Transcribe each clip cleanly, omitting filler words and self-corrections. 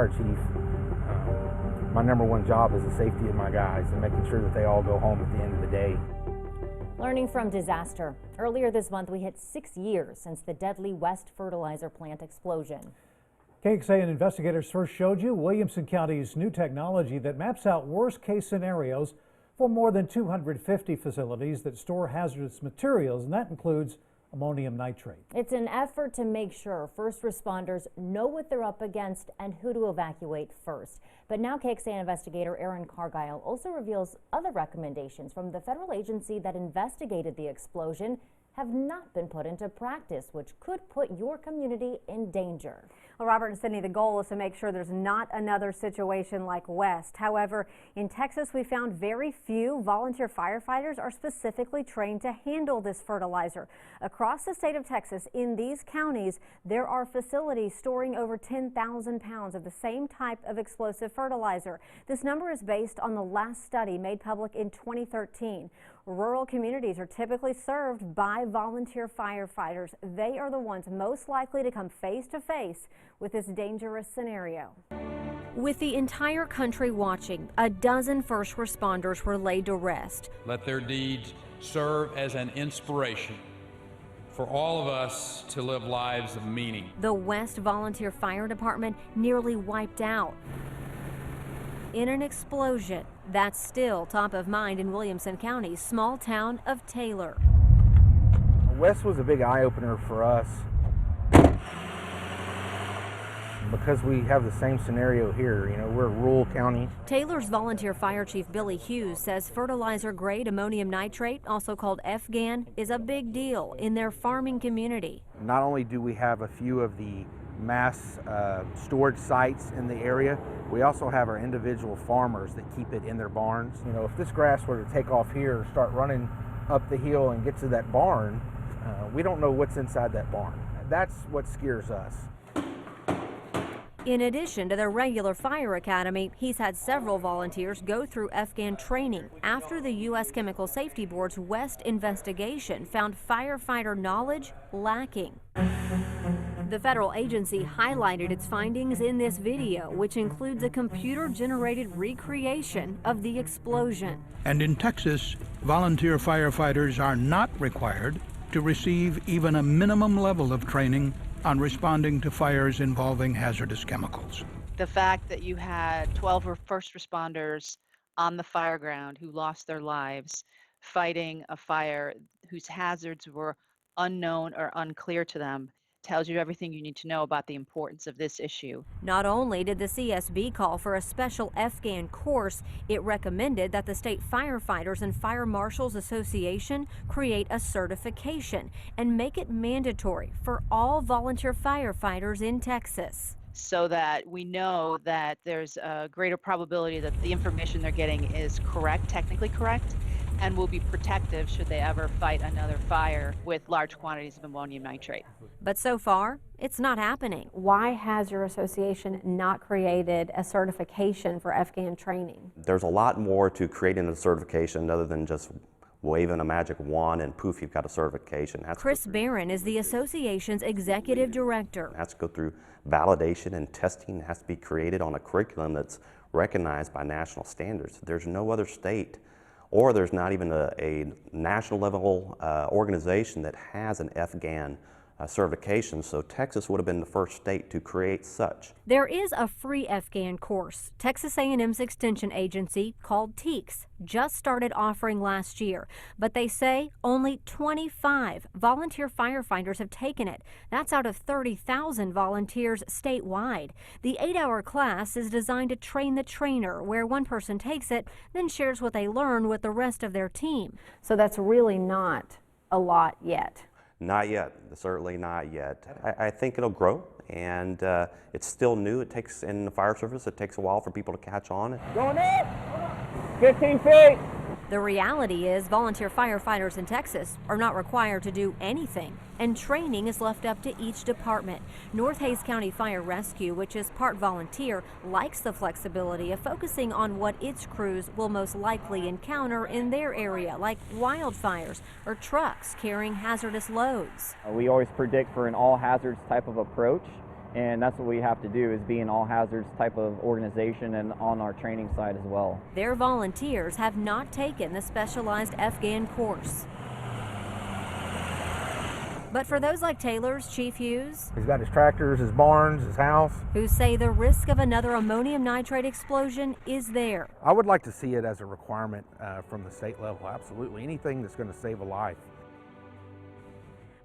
fire chief, my number one job is the safety of my guys and making sure that they all go home at the end of the day. Learning from disaster. Earlier this month, we hit 6 years since the deadly West fertilizer plant explosion. KXAN investigators first showed you Williamson County's new technology that maps out worst-case scenarios for more than 250 facilities that store hazardous materials, and that includes ammonium nitrate. It's an effort to make sure first responders know what they're up against and who to evacuate first. But now KXAN investigator Aaron Cargile also reveals other recommendations from the federal agency that investigated the explosion have not been put into practice, which could put your community in danger. Well, Robert and Sydney, the goal is to make sure there's not another situation like West. However, in Texas, we found very few volunteer firefighters are specifically trained to handle this fertilizer. Across the state of Texas, in these counties, there are facilities storing over 10,000 pounds of the same type of explosive fertilizer. This number is based on the last study made public in 2013. Rural communities are typically served by volunteer firefighters. They are the ones most likely to come face to face with this dangerous scenario. With the entire country watching, a dozen first responders were laid to rest. Let their deeds serve as an inspiration for all of us to live lives of meaning. The West Volunteer Fire Department nearly wiped out in an explosion that's still top of mind in Williamson County's small town of Taylor. West was a big eye-opener for us because we have the same scenario here. You know, we're a rural county. Taylor's volunteer fire chief Billy Hughes says fertilizer-grade ammonium nitrate, also called FGAN, is a big deal in their farming community. Not only do we have a few of the mass storage sites in the area, we also have our individual farmers that keep it in their barns. You know, if this grass were to take off here, start running up the hill and get to that barn, we don't know what's inside that barn. That's what scares us. In addition to their regular fire academy, he's had several volunteers go through FGAN training after the U.S. Chemical Safety Board's West investigation found firefighter knowledge lacking. The federal agency highlighted its findings in this video, which includes a computer-generated recreation of the explosion. And in Texas, volunteer firefighters are not required to receive even a minimum level of training on responding to fires involving hazardous chemicals. The fact that you had 12 first responders on the fire ground who lost their lives fighting a fire whose hazards were unknown or unclear to them tells you everything you need to know about the importance of this issue. Not only did the CSB call for a special FGAN course, it recommended that the State Firefighters and Fire Marshals Association create a certification and make it mandatory for all volunteer firefighters in Texas, so that we know that there's a greater probability that the information they're getting is correct, technically correct, and will be protective should they ever fight another fire with large quantities of ammonium nitrate. But so far, it's not happening. Why has your association not created a certification for FGAN training? There's a lot more to creating a certification other than just waving a magic wand and poof, you've got a certification. Chris Barron is the association's executive director. It has to go through validation and testing. It has to be created on a curriculum that's recognized by national standards. There's no other state, or there's not even a national level organization that has an FGAN certification, so Texas would have been the first state to create such. There is a free FGAN course. Texas A&M's extension agency, called TEACS, just started offering last year, but they say only 25 volunteer firefighters have taken it. That's out of 30,000 volunteers statewide. The 8-hour class is designed to train the trainer, where one person takes it, then shares what they learn with the rest of their team. So that's really not a lot yet. Not yet, certainly not yet. I think it'll grow, and it's still new. It takes, in the fire service, it takes a while for people to catch on. Going in! 15 feet! The reality is volunteer firefighters in Texas are not required to do anything, and training is left up to each department. North Hays County Fire Rescue, which is part volunteer, likes the flexibility of focusing on what its crews will most likely encounter in their area, like wildfires or trucks carrying hazardous loads. We always predict for an all hazards type of approach, And that's what we have to do, is be an all hazards type of organization and on our training side as well. Their volunteers have not taken the specialized FGAN course. But for those like Taylor's Chief Hughes, He's got his tractors, his barns, his house. who say the risk of another ammonium nitrate explosion is there. I would like to see it as a requirement from the state level, absolutely. Anything that's going to save a life.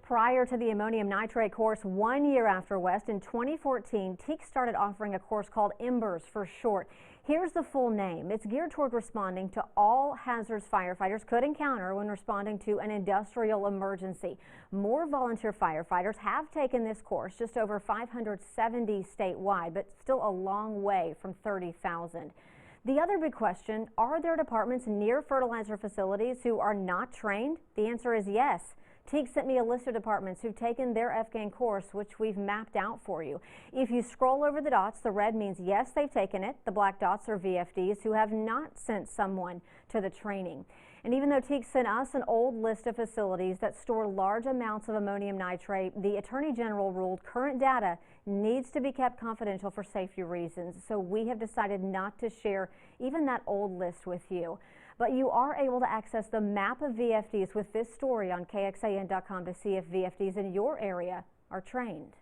Prior to the ammonium nitrate course, 1 year after West, in 2014, TEAC started offering a course called EMBERS for short. Here's the full name. It's geared toward responding to all hazards firefighters could encounter when responding to an industrial emergency. More volunteer firefighters have taken this course, just over 570 statewide, but still a long way from 30,000. The other big question, are there departments near fertilizer facilities who are not trained? The answer is yes. TEAC sent me a list of departments who've taken their FGAN course, which we've mapped out for you. If you scroll over the dots, the red means yes, they've taken it. The black dots are VFDs who have not sent someone to the training. And even though TEAC sent us an old list of facilities that store large amounts of ammonium nitrate, the Attorney General ruled current data needs to be kept confidential for safety reasons. So we have decided not to share even that old list with you. But you are able to access the map of VFDs with this story on KXAN.com to see if VFDs in your area are trained.